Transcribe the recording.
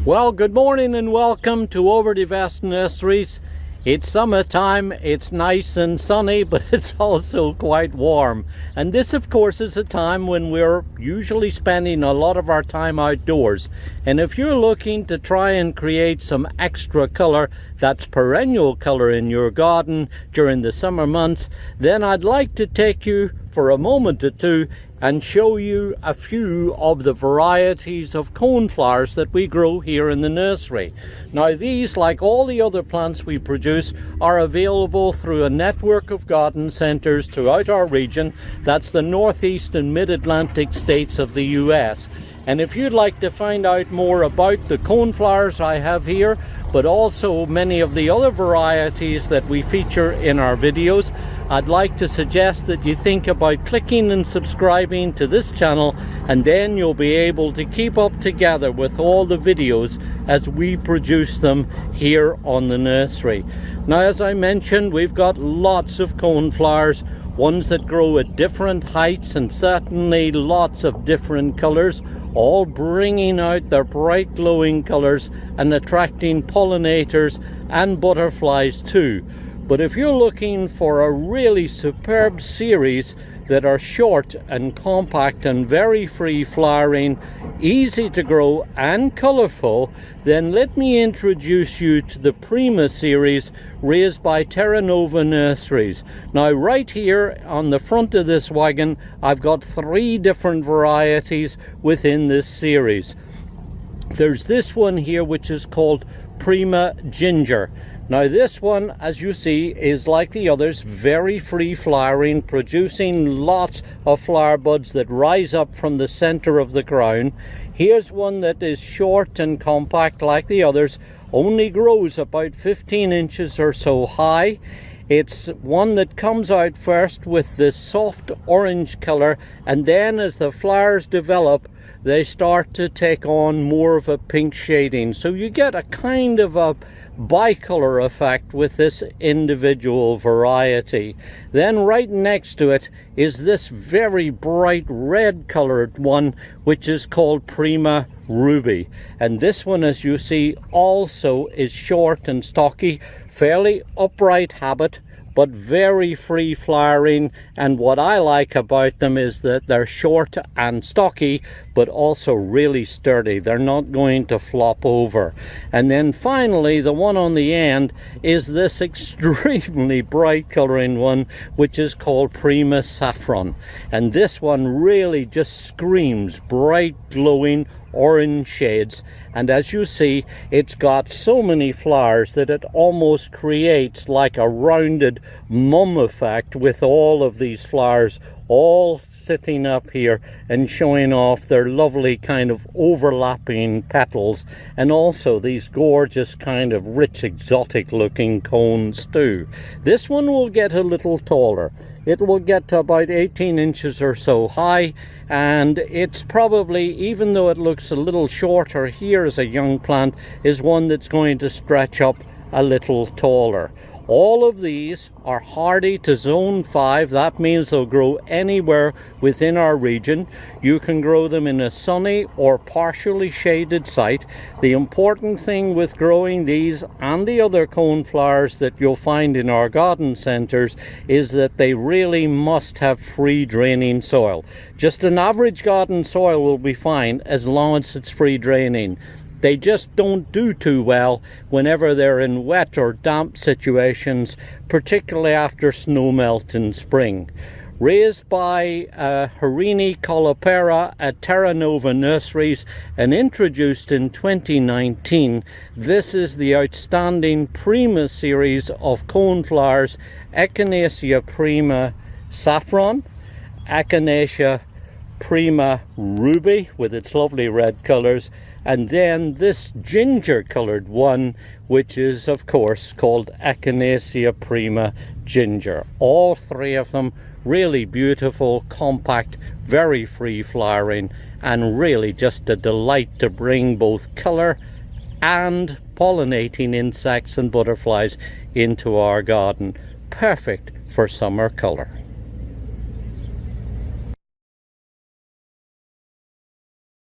Well, good morning and welcome to OverDeVest Nurseries. It's summertime, it's nice and sunny, but it's also quite warm. And this, of course, is a time when we're usually spending a lot of our time outdoors. And if you're looking to try and create some extra color, that's perennial color in your garden during the summer months, then I'd like to take you for a moment or two and show you a few of the varieties of coneflowers that we grow here in the nursery. Now these, like all the other plants we produce, are available through a network of garden centers throughout our region. That's the Northeast and Mid-Atlantic states of the US. And if you'd like to find out more about the coneflowers I have here, but also many of the other varieties that we feature in our videos, I'd like to suggest that you think about clicking and subscribing to this channel, and then you'll be able to keep up together with all the videos as we produce them here on the nursery. Now, as I mentioned, we've got lots of coneflowers, ones that grow at different heights and certainly lots of different colors, all bringing out their bright glowing colors and attracting pollinators and butterflies too. But if you're looking for a really superb series that are short and compact and very free flowering, easy to grow and colorful, then let me introduce you to the Prima series raised by Terra Nova Nurseries. Now right here on the front of this wagon, I've got 3 different varieties within this series. There's this one here which is called Prima Ginger. Now this one, as you see, is like the others, very free flowering, producing lots of flower buds that rise up from the center of the crown. Here's one that is short and compact like the others, only grows about 15 inches or so high. It's one that comes out first with this soft orange color, and then as the flowers develop, they start to take on more of a pink shading. So you get a kind of a bicolor effect with this individual variety. Then right next to it is this very bright red colored one, which is called Prima Ruby. And this one, as you see, also is short and stocky, fairly upright habit, but very free flowering. And what I like about them is that they're short and stocky, but also really sturdy. They're not going to flop over. And then finally, the one on the end is this extremely bright coloring one, which is called Prima Saffron. And this one really just screams bright, glowing orange shades, and as you see, it's got so many flowers that it almost creates like a rounded mum effect, with all of these flowers all sitting up here and showing off their lovely kind of overlapping petals, and also these gorgeous kind of rich exotic looking cones too. This one will get a little taller. It will get to about 18 inches or so high, and it's probably, even though it looks a little shorter here as a young plant, is one that's going to stretch up a little taller. All of these are hardy to zone 5. That means they'll grow anywhere within our region. You can grow them in a sunny or partially shaded site. The important thing with growing these and the other coneflowers that you'll find in our garden centers is that they really must have free draining soil. Just an average garden soil will be fine as long as it's free draining. They just don't do too well whenever they're in wet or damp situations, particularly after snow melt in spring. Raised by Harini Colopera at Terra Nova Nurseries and introduced in 2019, this is the outstanding Prima series of coneflowers: Echinacea Prima Saffron, Echinacea Prima Ruby with its lovely red colors, and then this ginger colored one, which is of course called Echinacea Prima Ginger. All 3 of them really beautiful, compact, very free flowering, and really just a delight to bring both color and pollinating insects and butterflies into our garden. Perfect for summer color.